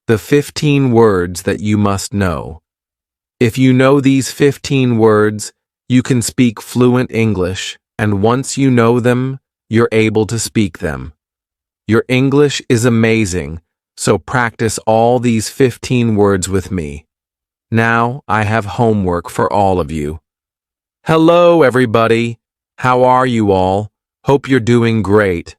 The 15 words that you must know. If you know these 15 words, you can speak fluent English, and once you know them, you're able to speak them. Your English is amazing, so practice all these 15 words with me. Now, I have homework for all of you. Hello, everybody. How are you all? Hope you're doing great.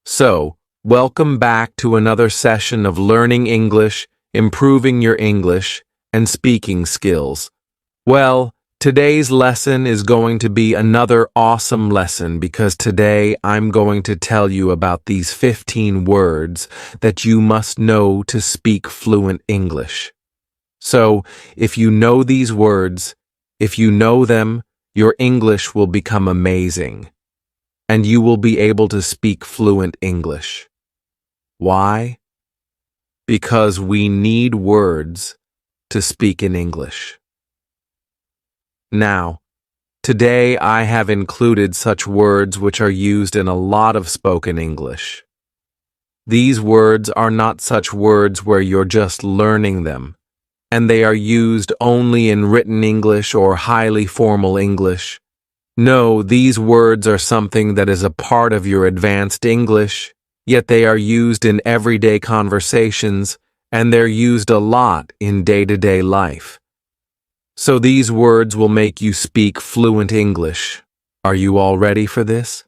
So, welcome back to another session of learning English, improving your English, and speaking skills. Well, today's lesson is going to be another awesome lesson because today I'm going to tell you about these 15 words that you must know to speak fluent English. So, if you know these words, if you know them, your English will become amazing, and you will be able to speak fluent English. Why? Because we need words to speak in English. Now, today I have included such words which are used in a lot of spoken English. These words are not such words where you're just learning them, and they are used only in written English or highly formal English. No, these words are something that is a part of your advanced English, yet they are used in everyday conversations, and they're used a lot in day-to-day life. So these words will make you speak fluent English. Are you all ready for this?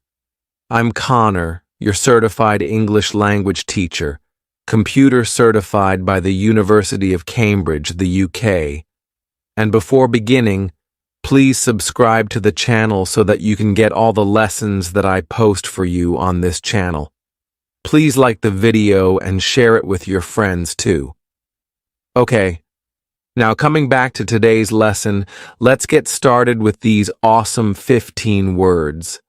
I'm Connor, your certified English language teacher, computer certified by the University of Cambridge, the UK. And before beginning, please subscribe to the channel so that you can get all the lessons that I post for you on this channel. Please like the video and share it with your friends too. Okay, now coming back to today's lesson, let's get started with these awesome 15 words.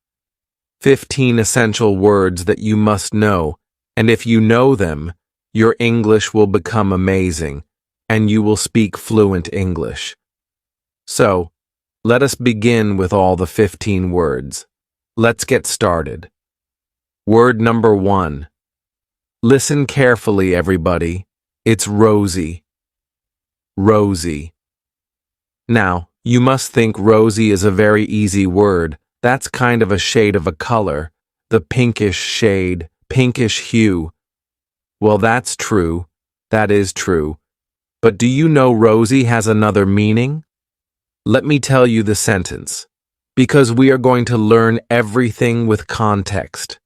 15 essential words that you must know, and if you know them, your English will become amazing, and you will speak fluent English. So, let us begin with all the 15 words. Let's get started. Word number 1. Listen carefully, everybody. It's rosy. Rosy. Now, you must think rosy is a very easy word. That's kind of a shade of a color, the pinkish shade, pinkish hue. Well, that's true. That is true. But do you know rosy has another meaning? Let me tell you the sentence, because we are going to learn everything with context.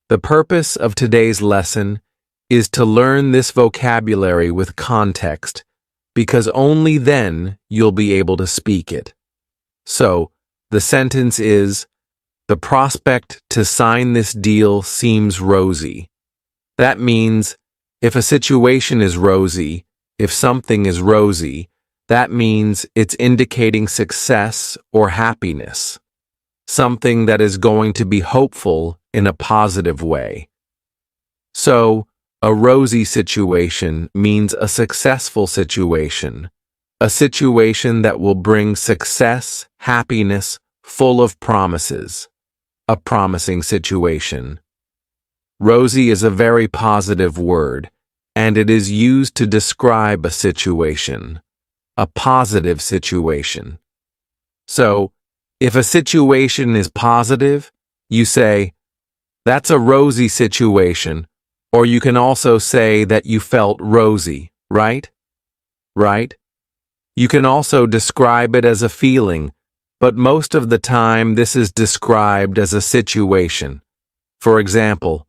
The purpose of today's lesson is to learn this vocabulary with context, because only then you'll be able to speak it. So, the sentence is, the prospect to sign this deal seems rosy. That means, if a situation is rosy, if something is rosy, that means it's indicating success or happiness, something that is going to be hopeful in a positive way. So, a rosy situation means a successful situation, a situation that will bring success, happiness, full of promises, a promising situation. Rosy is a very positive word, and it is used to describe a situation. A positive situation. So, if a situation is positive, you say, that's a rosy situation, or you can also say that you felt rosy, right? Right? You can also describe it as a feeling, but most of the time this is described as a situation. For example,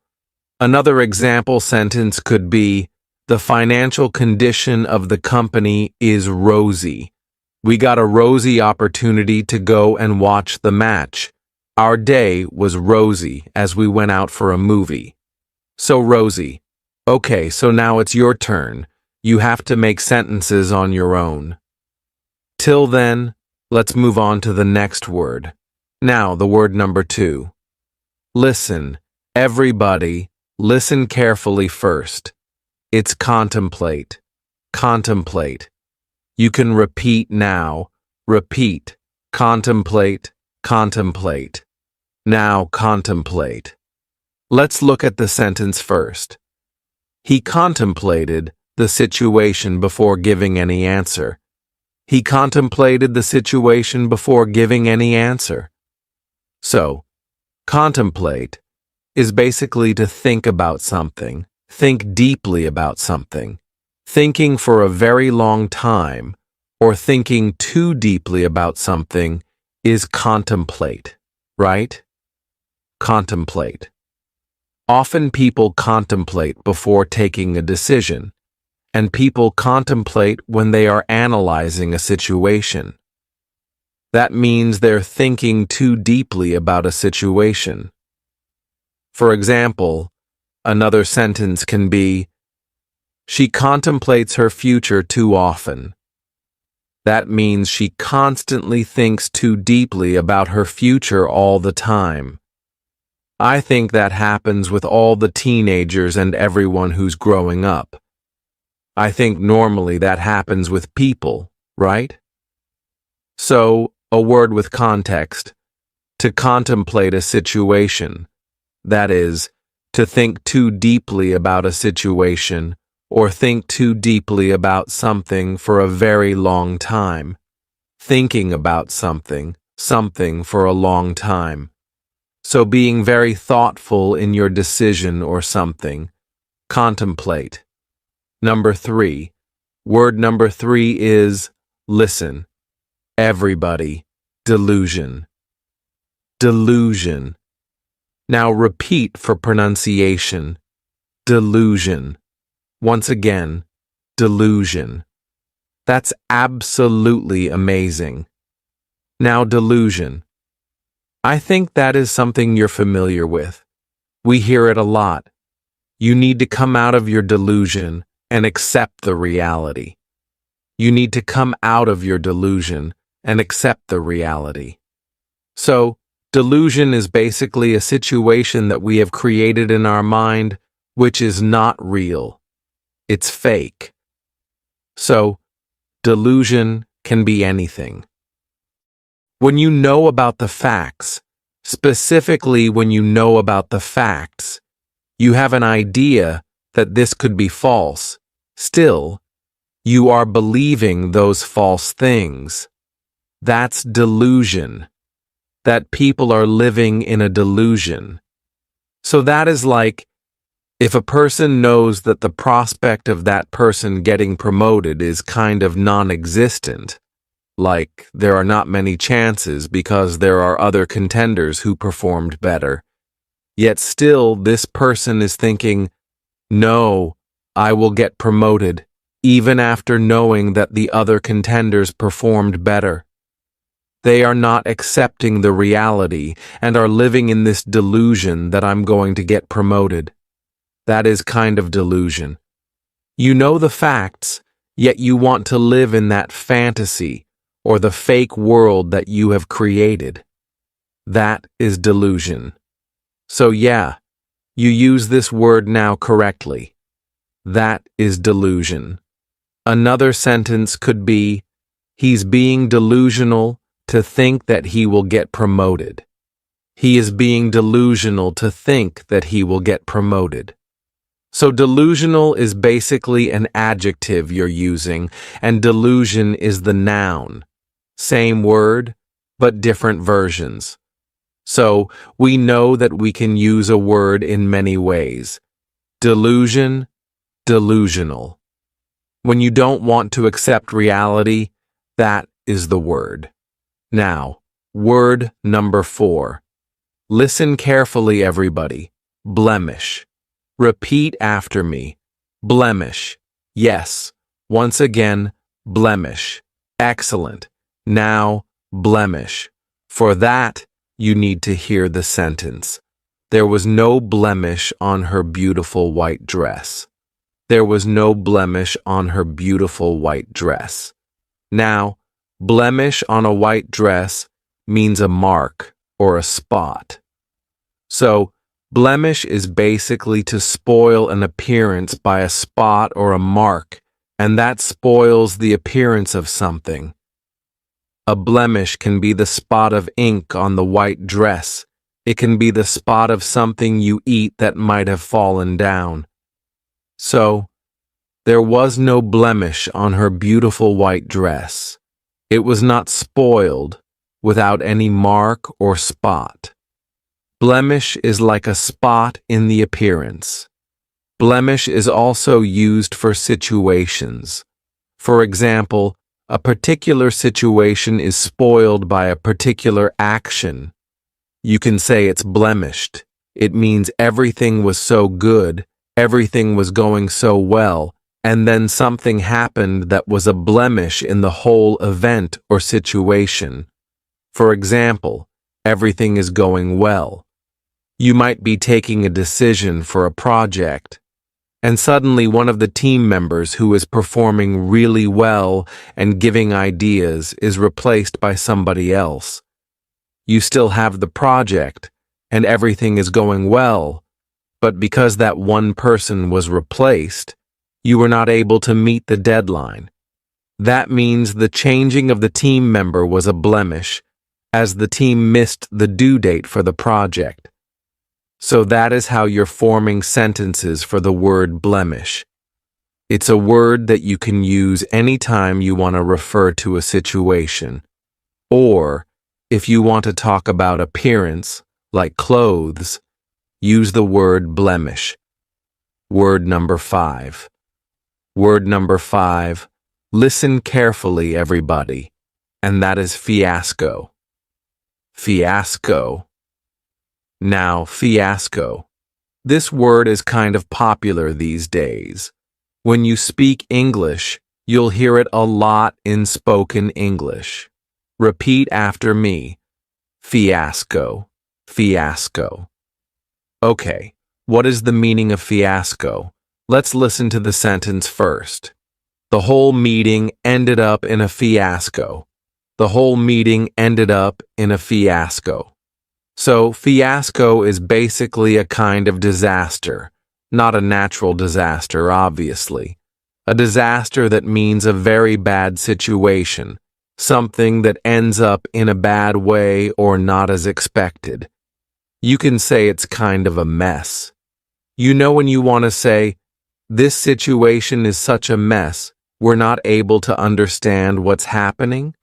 another example sentence could be, the financial condition of the company is rosy. We got a rosy opportunity to go and watch the match. Our day was rosy as we went out for a movie. So rosy. Okay, so now it's your turn. You have to make sentences on your own. Till then, let's move on to the next word. Now, the word number 2. Listen. Everybody, listen carefully first. It's contemplate. Contemplate. You can repeat now. Repeat. Contemplate. Contemplate. Now contemplate. Let's look at the sentence first. He contemplated the situation before giving any answer. He contemplated the situation before giving any answer. So, contemplate is basically to think about something, think deeply about something. Thinking for a very long time or thinking too deeply about something is contemplate, right? Contemplate. Often people contemplate before taking a decision, and people contemplate when they are analyzing a situation. That means they're thinking too deeply about a situation. For example, another sentence can be, she contemplates her future too often. That means she constantly thinks too deeply about her future all the time. I think that happens with all the teenagers and everyone who's growing up. I think normally that happens with people, right? So, a word with context. To contemplate a situation. That is, to think too deeply about a situation or think too deeply about something for a very long time. Thinking about something for a long time. So being very thoughtful in your decision or something. Contemplate. Number 3. Word number 3 is listen. Everybody. Delusion. Delusion. Now repeat for pronunciation. Delusion. Once again, delusion. That's absolutely amazing. Now delusion. I think that is something you're familiar with. We hear it a lot. You need to come out of your delusion and accept the reality. You need to come out of your delusion and accept the reality. So, delusion is basically a situation that we have created in our mind which is not real. It's fake. So, delusion can be anything. When you know about the facts, specifically when you know about the facts, you have an idea that this could be false. Still, you are believing those false things. That's delusion. That people are living in a delusion. So that is like, if a person knows that the prospect of that person getting promoted is kind of non-existent, like there are not many chances because there are other contenders who performed better, yet still this person is thinking, no, I will get promoted, even after knowing that the other contenders performed better. They are not accepting the reality and are living in this delusion that I'm going to get promoted. That is kind of delusion. You know the facts, yet you want to live in that fantasy or the fake world that you have created. That is delusion. So yeah, you use this word now correctly. That is delusion. Another sentence could be, he's being delusional to think that he will get promoted. He is being delusional to think that he will get promoted. So delusional is basically an adjective you're using, and delusion is the noun. Same word, but different versions. So we know that we can use a word in many ways. Delusion, delusional. When you don't want to accept reality, that is the word. Now, word number 4. Listen carefully, everybody. Blemish. Repeat after me. Blemish. Yes. Once again, blemish. Excellent. Now, blemish. For that, you need to hear the sentence. There was no blemish on her beautiful white dress. There was no blemish on her beautiful white dress. Now, blemish on a white dress means a mark or a spot. So, blemish is basically to spoil an appearance by a spot or a mark, and that spoils the appearance of something. A blemish can be the spot of ink on the white dress. It can be the spot of something you eat that might have fallen down. So, there was no blemish on her beautiful white dress. It was not spoiled, without any mark or spot. Blemish is like a spot in the appearance. Blemish is also used for situations. For example, a particular situation is spoiled by a particular action. You can say it's blemished. It means everything was so good, everything was going so well, and then something happened that was a blemish in the whole event or situation. For example, everything is going well. You might be taking a decision for a project, and suddenly one of the team members who is performing really well and giving ideas is replaced by somebody else. You still have the project, and everything is going well, but because that one person was replaced, you were not able to meet the deadline. That means the changing of the team member was a blemish, as the team missed the due date for the project. So that is how you're forming sentences for the word blemish. It's a word that you can use anytime you want to refer to a situation. Or, if you want to talk about appearance, like clothes, use the word blemish. Word number 5. Word number 5. Listen carefully, everybody. And that is fiasco. Fiasco. Now, fiasco. This word is kind of popular these days. When you speak English, you'll hear it a lot in spoken English. Repeat after me. Fiasco. Fiasco. Okay, what is the meaning of fiasco? Let's listen to the sentence first. The whole meeting ended up in a fiasco. The whole meeting ended up in a fiasco. So, fiasco is basically a kind of disaster, not a natural disaster, obviously. A disaster that means a very bad situation, something that ends up in a bad way or not as expected. You can say it's kind of a mess. You know when you want to say, this situation is such a mess, we're not able to understand what's happening?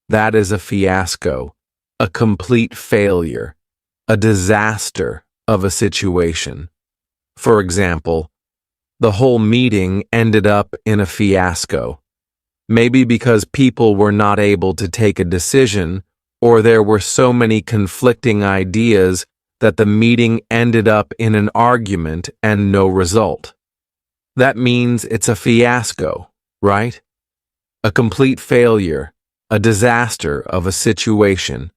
That is a fiasco. A complete failure, a disaster of a situation. For example, the whole meeting ended up in a fiasco. Maybe because people were not able to take a decision, or there were so many conflicting ideas that the meeting ended up in an argument and no result. That means it's a fiasco, right? A complete failure, a disaster of a situation.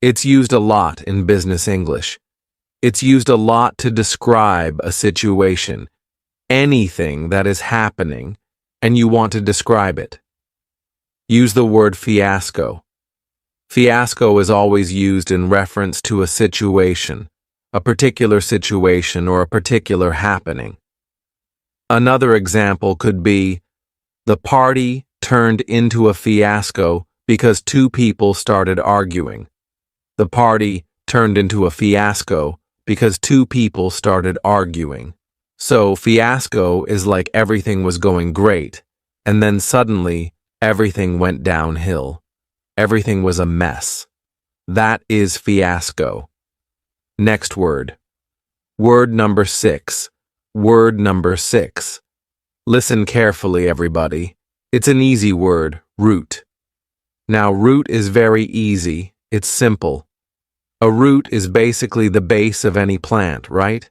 It's used a lot in business English. It's used a lot to describe a situation, anything that is happening, and you want to describe it. Use the word fiasco. Fiasco is always used in reference to a situation, a particular situation or a particular happening. Another example could be, the party turned into a fiasco because two people started arguing. The party turned into a fiasco because two people started arguing. So, fiasco is like everything was going great, and then suddenly, everything went downhill. Everything was a mess. That is fiasco. Next word. Word number 6. Word number 6. Listen carefully, everybody. It's an easy word, root. Now, root is very easy. It's simple. A root is basically the base of any plant, right?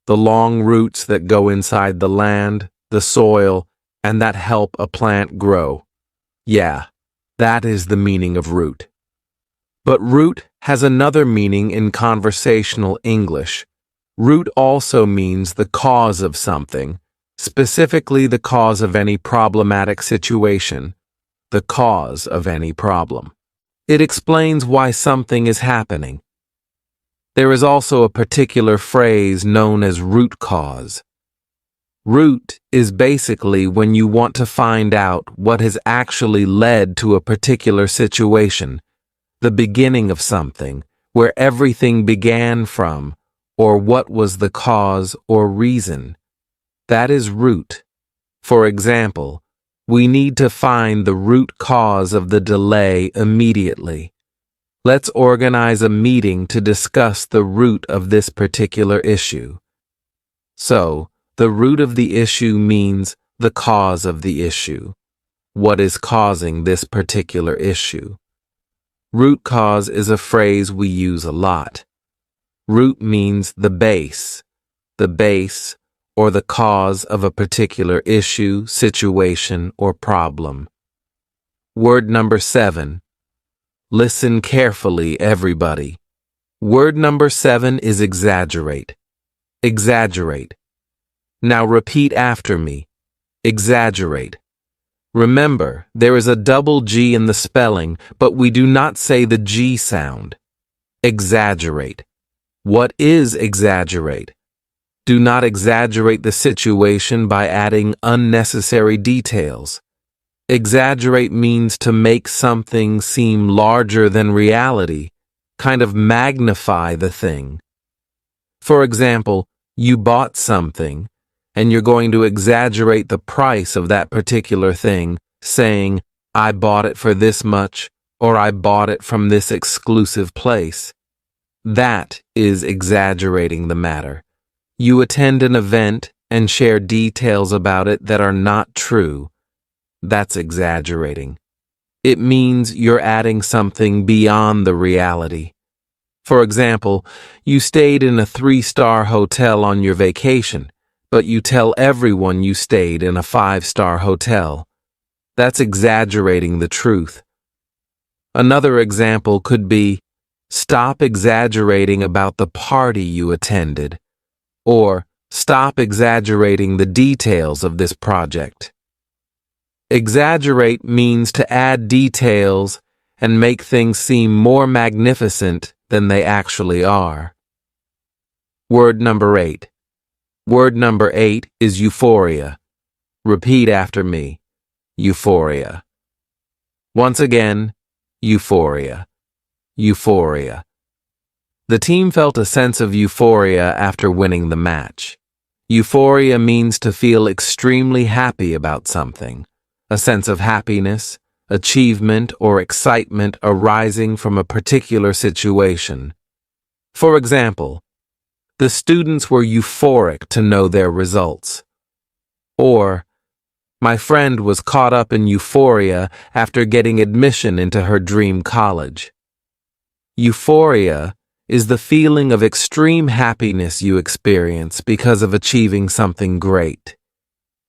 The long roots that go inside the land, the soil, and that help a plant grow. Yeah, that is the meaning of root. But root has another meaning in conversational English. Root also means the cause of something, specifically the cause of any problematic situation, the cause of any problem. It explains why something is happening. There is also a particular phrase known as root cause. Root is basically when you want to find out what has actually led to a particular situation, the beginning of something, where everything began from, or what was the cause or reason. That is root. For example, we need to find the root cause of the delay immediately. Let's organize a meeting to discuss the root of this particular issue. So, the root of the issue means the cause of the issue. What is causing this particular issue? Root cause is a phrase we use a lot. Root means the base or the cause of a particular issue, situation, or problem. Word number 7. Listen carefully, everybody. Word number 7 is exaggerate. Exaggerate. Now repeat after me. Exaggerate. Remember, there is a double G in the spelling, but we do not say the G sound. Exaggerate. What is exaggerate? Do not exaggerate the situation by adding unnecessary details. Exaggerate means to make something seem larger than reality, kind of magnify the thing. For example, you bought something, and you're going to exaggerate the price of that particular thing, saying, I bought it for this much, or I bought it from this exclusive place. That is exaggerating the matter. You attend an event and share details about it that are not true. That's exaggerating. It means you're adding something beyond the reality. For example, you stayed in a 3-star hotel on your vacation, but you tell everyone you stayed in a 5-star hotel. That's exaggerating the truth. Another example could be, stop exaggerating about the party you attended, or stop exaggerating the details of this project. Exaggerate means to add details and make things seem more magnificent than they actually are. Word number 8. Word number 8 is euphoria. Repeat after me. Euphoria. Once again, euphoria. Euphoria. The team felt a sense of euphoria after winning the match. Euphoria means to feel extremely happy about something. A sense of happiness, achievement, or excitement arising from a particular situation. For example, the students were euphoric to know their results. Or, my friend was caught up in euphoria after getting admission into her dream college. Euphoria is the feeling of extreme happiness you experience because of achieving something great.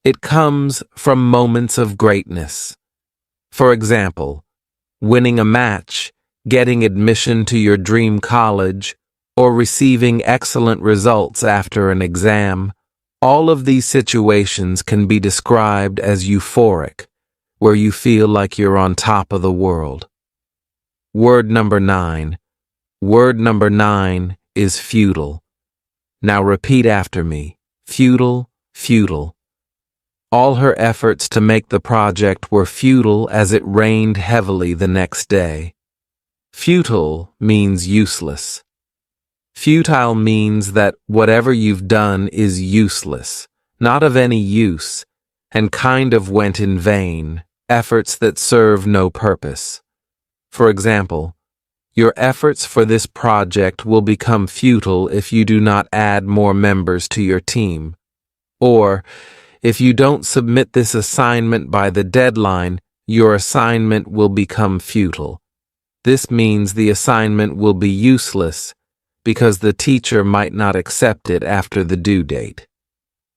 It comes from moments of greatness. For example, winning a match, getting admission to your dream college, or receiving excellent results after an exam. All of these situations can be described as euphoric, where you feel like you're on top of the world. Word number 9. Word number 9 is futile. Now repeat after me. Futile, futile. All her efforts to make the project were futile as it rained heavily the next day. Futile means useless. Futile means that whatever you've done is useless, not of any use, and kind of went in vain, efforts that serve no purpose. For example, your efforts for this project will become futile if you do not add more members to your team. Or, if you don't submit this assignment by the deadline, your assignment will become futile. This means the assignment will be useless because the teacher might not accept it after the due date.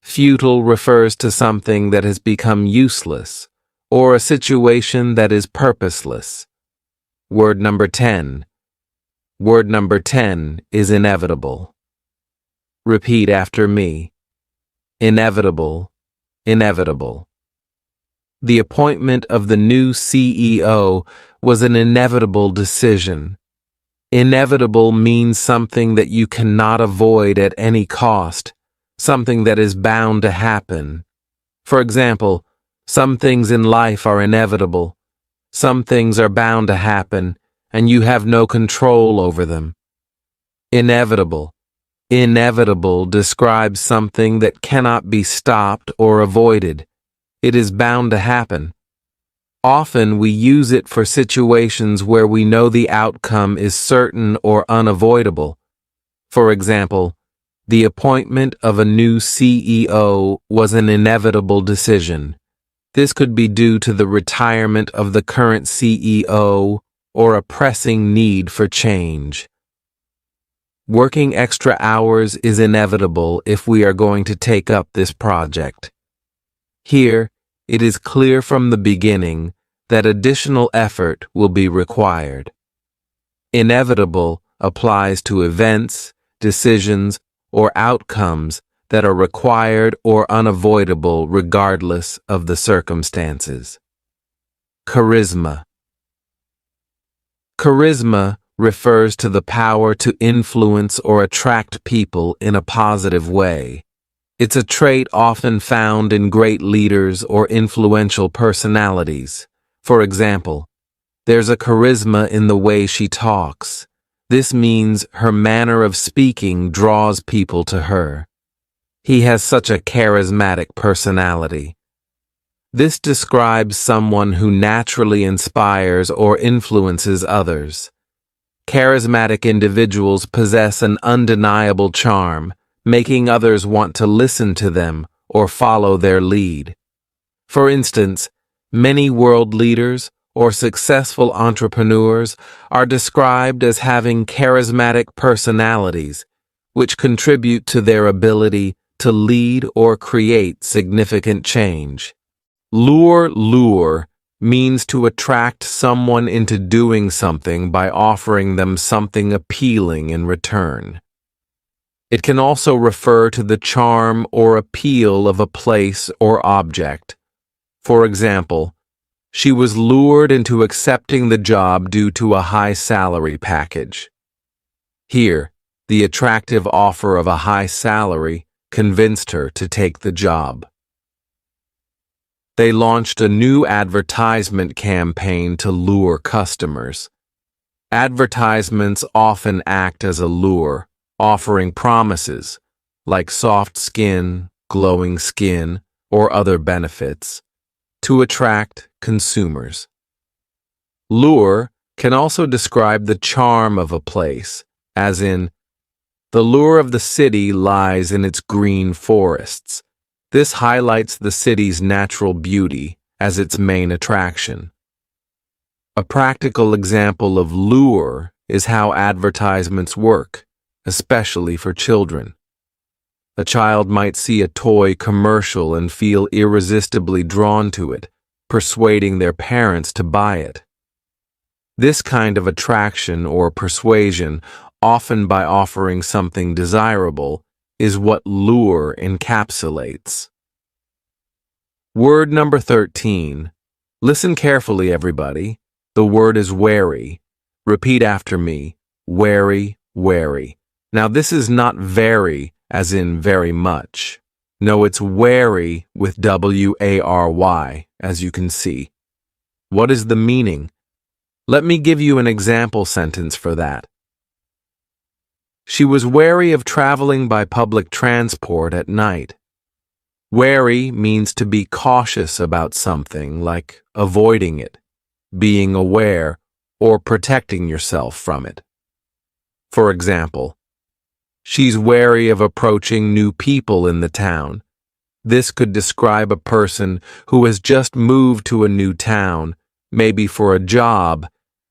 Futile refers to something that has become useless or a situation that is purposeless. Word number 10. Word number 10 is inevitable. Repeat after me. Inevitable. Inevitable. The appointment of the new CEO was an inevitable decision. Inevitable means something that you cannot avoid at any cost, something that is bound to happen. For example, some things in life are inevitable. Some things are bound to happen, and you have no control over them. Inevitable. Inevitable describes something that cannot be stopped or avoided. It is bound to happen. Often we use it for situations where we know the outcome is certain or unavoidable. For example, the appointment of a new CEO was an inevitable decision. This could be due to the retirement of the current CEO or a pressing need for change. Working extra hours is inevitable if we are going to take up this project. Here, it is clear from the beginning that additional effort will be required. Inevitable applies to events, decisions, or outcomes that are required or unavoidable regardless of the circumstances. Charisma. Charisma refers to the power to influence or attract people in a positive way. It's a trait often found in great leaders or influential personalities. For example, there's a charisma in the way she talks. This means her manner of speaking draws people to her. He has such a charismatic personality. This describes someone who naturally inspires or influences others. Charismatic individuals possess an undeniable charm, making others want to listen to them or follow their lead. For instance, many world leaders or successful entrepreneurs are described as having charismatic personalities, which contribute to their ability to lead or create significant change. Lure means to attract someone into doing something by offering them something appealing in return. It can also refer to the charm or appeal of a place or object. For example, she was lured into accepting the job due to a high salary package. Here, the attractive offer of a high salary convinced her to take the job. They launched a new advertisement campaign to lure customers. Advertisements often act as a lure, offering promises like soft skin, glowing skin, or other benefits to attract consumers. Lure can also describe the charm of a place, as in, the lure of the city lies in its green forests. This highlights the city's natural beauty as its main attraction. A practical example of lure is how advertisements work, especially for children. A child might see a toy commercial and feel irresistibly drawn to it, persuading their parents to buy it. This kind of attraction or persuasion, often by offering something desirable, is what lure encapsulates. Word number 13. Listen carefully, everybody. The word is wary. Repeat after me. Wary, wary. Now, this is not very, as in very much. No, it's wary with W-A-R-Y, as you can see. What is the meaning? Let me give you an example sentence for that. She was wary of traveling by public transport at night. Wary means to be cautious about something, like avoiding it, being aware, or protecting yourself from it. For example, she's wary of approaching new people in the town. This could describe a person who has just moved to a new town, maybe for a job,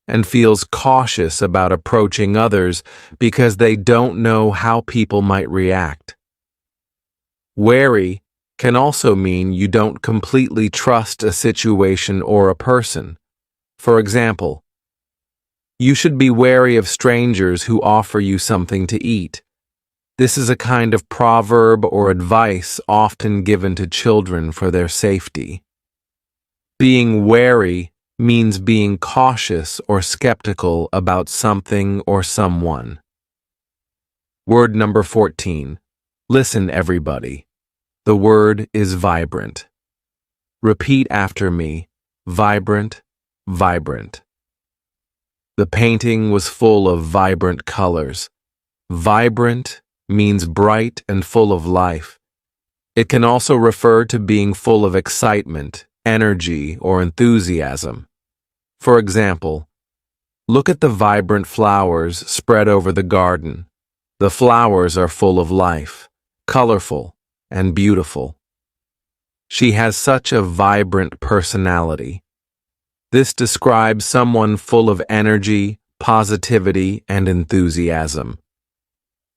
and feels cautious about approaching others because they don't know how people might react. Wary can also mean you don't completely trust a situation or a person. For example, you should be wary of strangers who offer you something to eat. This is a kind of proverb or advice often given to children for their safety. Being wary means being cautious or skeptical about something or someone. Word number 14. Listen, everybody. The word is vibrant. Repeat after me. Vibrant, vibrant. The painting was full of vibrant colors. Vibrant means bright and full of life. It can also refer to being full of excitement, energy, or enthusiasm. For example, look at the vibrant flowers spread over the garden. The flowers are full of life, colorful, and beautiful. She has such a vibrant personality. This describes someone full of energy, positivity, and enthusiasm.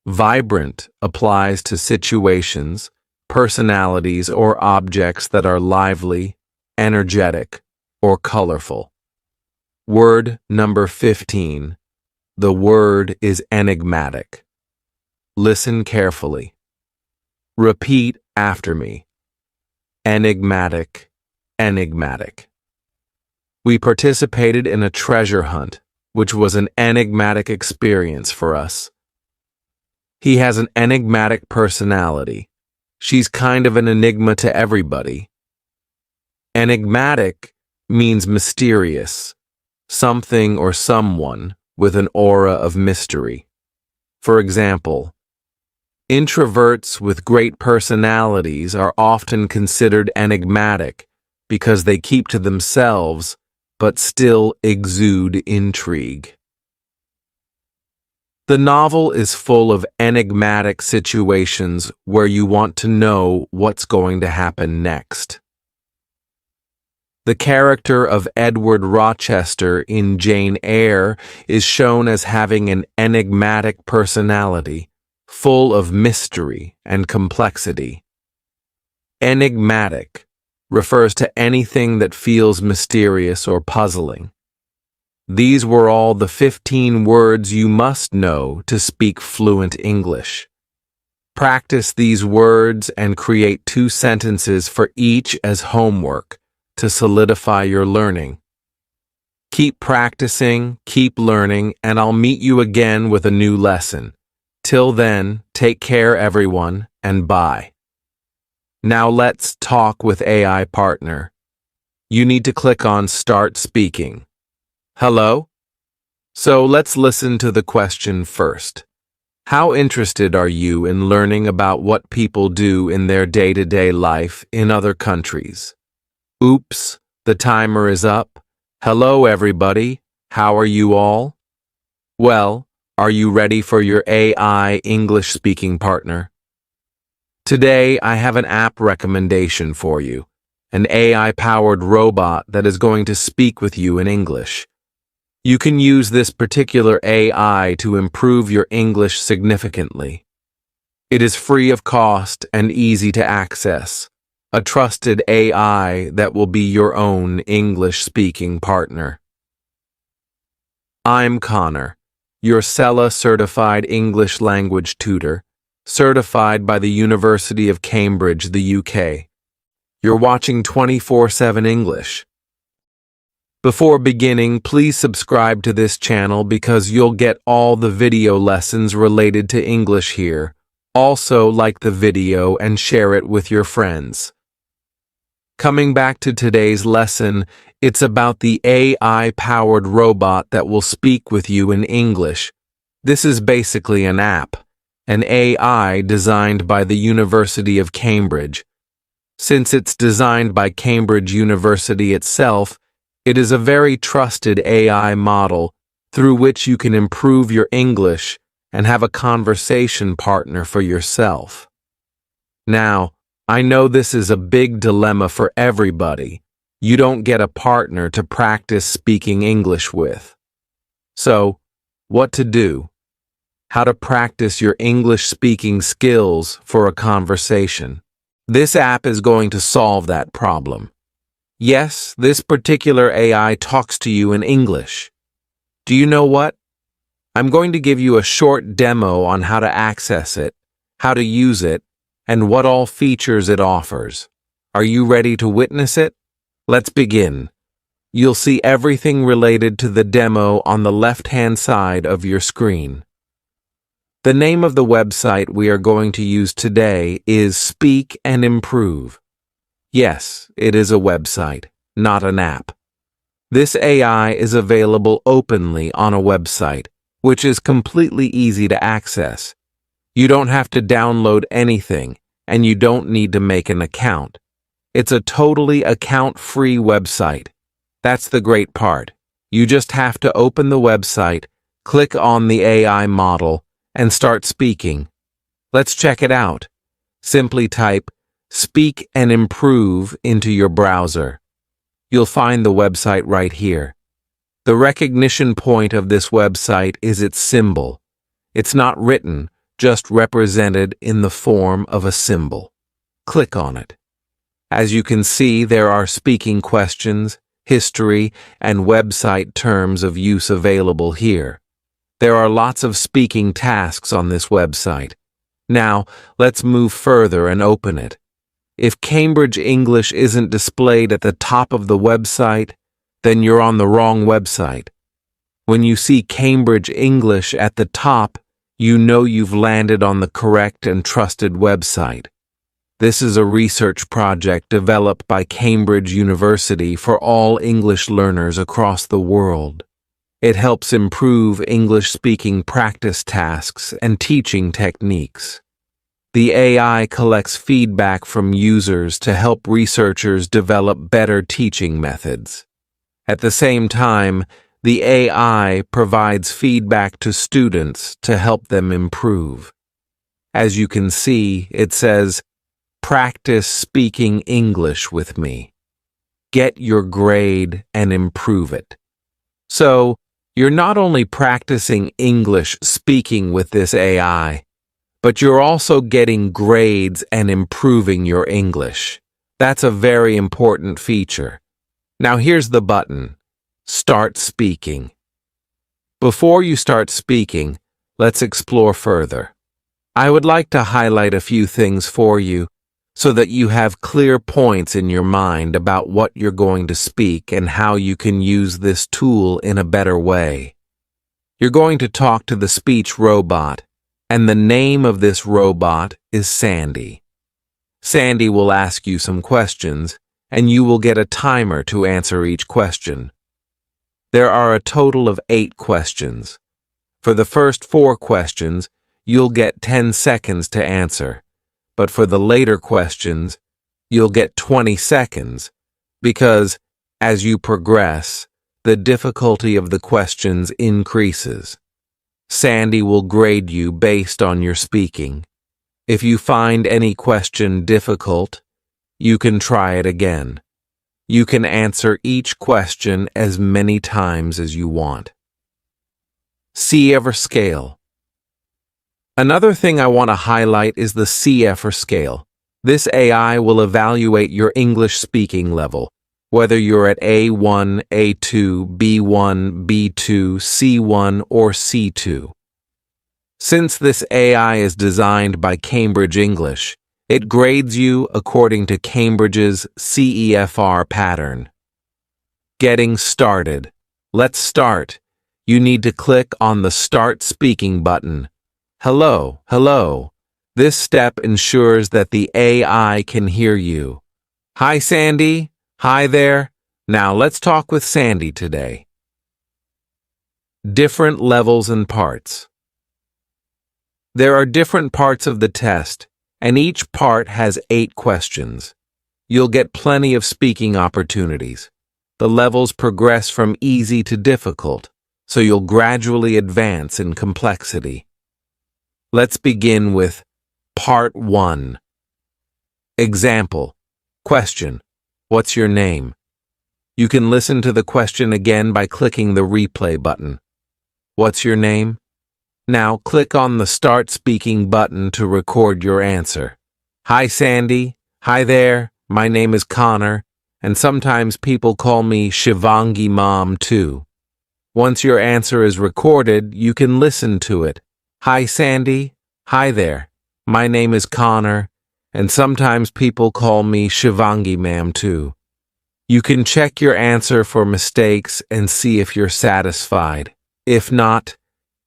Vibrant applies to situations, personalities, or objects that are lively, energetic, or colorful. Word number 15. The word is enigmatic. Listen carefully. Repeat after me. Enigmatic, enigmatic. We participated in a treasure hunt, which was an enigmatic experience for us. He has an enigmatic personality. She's kind of an enigma to everybody. Enigmatic means mysterious, something or someone with an aura of mystery. For example, introverts with great personalities are often considered enigmatic because they keep to themselves but still exude intrigue. The novel is full of enigmatic situations where you want to know what's going to happen next. The character of Edward Rochester in Jane Eyre is shown as having an enigmatic personality, full of mystery and complexity. Enigmatic refers to anything that feels mysterious or puzzling. These were all the 15 words you must know to speak fluent English. Practice these words and create 2 sentences for each as homework to solidify your learning. Keep practicing, keep learning, and I'll meet you again with a new lesson. Till then, take care everyone, and bye. Now let's talk with AI partner. You need to click on Start Speaking. Hello? So let's listen to the question first. How interested are you in learning about what people do in their day-to-day life in other countries? Oops, the timer is up. Hello everybody, how are you all? Well, are you ready for your AI English speaking partner? Today I have an app recommendation for you, an AI-powered robot that is going to speak with you in English. You can use this particular AI to improve your English significantly. It is free of cost and easy to access. A trusted AI that will be your own English-speaking partner. I'm Connor, your CELA certified English language tutor, certified by the University of Cambridge, the UK. You're watching 24/7 English. Before beginning, please subscribe to this channel because you'll get all the video lessons related to English here. Also, like the video and share it with your friends. Coming back to today's lesson, it's about the AI-powered robot that will speak with you in English. This is basically an app, an AI designed by the University of Cambridge. Since it's designed by Cambridge University itself, it is a very trusted AI model through which you can improve your English and have a conversation partner for yourself. Now, I know this is a big dilemma for everybody. You don't get a partner to practice speaking English with. So, what to do? How to practice your English speaking skills for a conversation. This app is going to solve that problem. Yes, this particular AI talks to you in English. Do you know what? I'm going to give you a short demo on how to access it, how to use it, and what all features it offers. Are you ready to witness it? Let's begin. You'll see everything related to the demo on the left-hand side of your screen. The name of the website we are going to use today is Speak and Improve. Yes, it is a website, not an app. This AI is available openly on a website, which is completely easy to access. You don't have to download anything, and you don't need to make an account. It's a totally account-free website. That's the great part. You just have to open the website, click on the AI model, and start speaking. Let's check it out. Simply type "Speak and Improve" into your browser. You'll find the website right here. The recognition point of this website is its symbol. It's not written, just represented in the form of a symbol. Click on it. As you can see, there are speaking questions, history, and website terms of use available here. There are lots of speaking tasks on this website. Now, let's move further and open it. If Cambridge English isn't displayed at the top of the website, then you're on the wrong website. When you see Cambridge English at the top, you know you've landed on the correct and trusted website. This is a research project developed by Cambridge University for all English learners across the world. It helps improve English-speaking practice tasks and teaching techniques. The AI collects feedback from users to help researchers develop better teaching methods. At the same time, the AI provides feedback to students to help them improve. As you can see, it says, "Practice speaking English with me. Get your grade and improve it." So, you're not only practicing English speaking with this AI, but you're also getting grades and improving your English. That's a very important feature. Now here's the button. Start speaking. Before you start speaking, let's explore further. I would like to highlight a few things for you so that you have clear points in your mind about what you're going to speak and how you can use this tool in a better way. You're going to talk to the speech robot, and the name of this robot is Sandy. Sandy will ask you some questions, and you will get a timer to answer each question. There are a total of 8 questions. For the first 4 questions, you'll get 10 seconds to answer, but for the later questions, you'll get 20 seconds, because, as you progress, the difficulty of the questions increases. Sandy will grade you based on your speaking. If you find any question difficult, you can try it again. You can answer each question as many times as you want. CEFR scale. Another thing I want to highlight is the CEFR scale. This AI will evaluate your English speaking level, whether you're at A1, A2, B1, B2, C1, or C2. Since this AI is designed by Cambridge English, it grades you according to Cambridge's CEFR pattern. Getting started. Let's start. You need to click on the Start Speaking button. Hello, hello. This step ensures that the AI can hear you. Hi, Sandy. Hi there. Now let's talk with Sandy today. Different levels and parts. There are different parts of the test, and each part has 8 questions. You'll get plenty of speaking opportunities. The levels progress from easy to difficult, so you'll gradually advance in complexity. Let's begin with Part 1. Example. Question. What's your name? You can listen to the question again by clicking the replay button. What's your name? Now click on the Start Speaking button to record your answer. Hi, Sandy. Hi there. My name is Connor, and sometimes people call me Shivangi Mom too. Once your answer is recorded, you can listen to it. Hi, Sandy. Hi there. My name is Connor, and sometimes people call me Shivangi Ma'am too. You can check your answer for mistakes and see if you're satisfied. If not,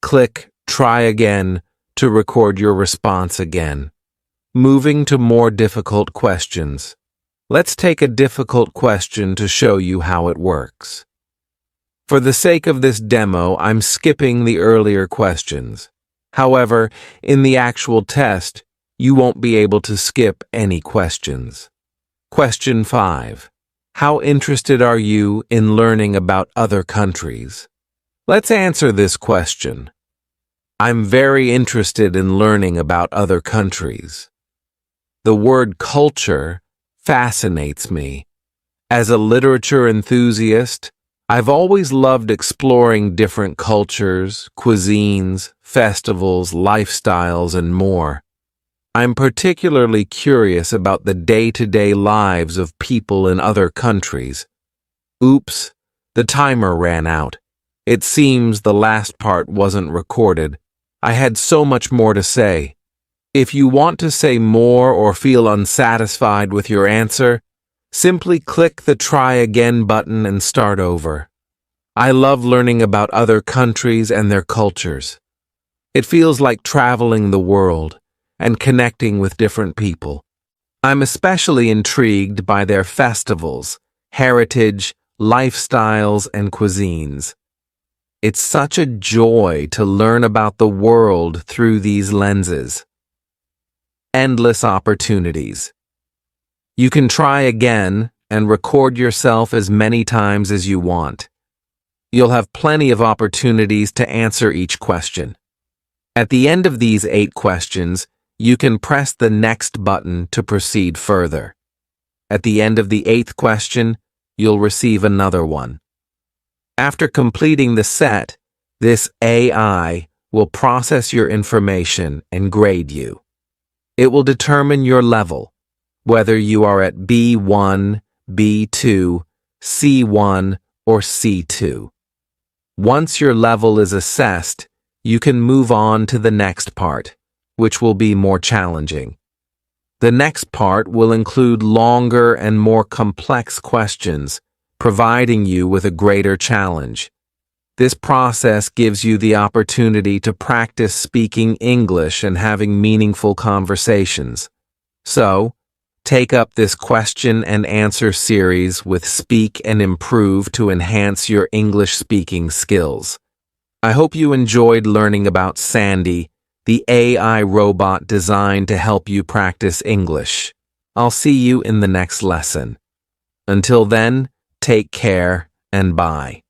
click Try Again to record your response again. Moving to more difficult questions. Let's take a difficult question to show you how it works. For the sake of this demo, I'm skipping the earlier questions. However, in the actual test, you won't be able to skip any questions. Question 5. How interested are you in learning about other countries? Let's answer this question. I'm very interested in learning about other countries. The word culture fascinates me. As a literature enthusiast, I've always loved exploring different cultures, cuisines, festivals, lifestyles, and more. I'm particularly curious about the day-to-day lives of people in other countries. Oops, the timer ran out. It seems the last part wasn't recorded. I had so much more to say. If you want to say more or feel unsatisfied with your answer, simply click the Try Again button and start over. I love learning about other countries and their cultures. It feels like traveling the world and connecting with different people. I'm especially intrigued by their festivals, heritage, lifestyles, and cuisines. It's such a joy to learn about the world through these lenses. Endless opportunities. You can try again and record yourself as many times as you want. You'll have plenty of opportunities to answer each question. At the end of these 8 questions, you can press the next button to proceed further. At the end of the 8th question, you'll receive another one. After completing the set, this AI will process your information and grade you. It will determine your level, whether you are at B1, B2, C1, or C2. Once your level is assessed, you can move on to the next part, which will be more challenging. The next part will include longer and more complex questions, providing you with a greater challenge. This process gives you the opportunity to practice speaking English and having meaningful conversations. So, take up this question and answer series with Speak and Improve to enhance your English speaking skills. I hope you enjoyed learning about Sandy, the AI robot designed to help you practice English. I'll see you in the next lesson. Until then, take care and bye.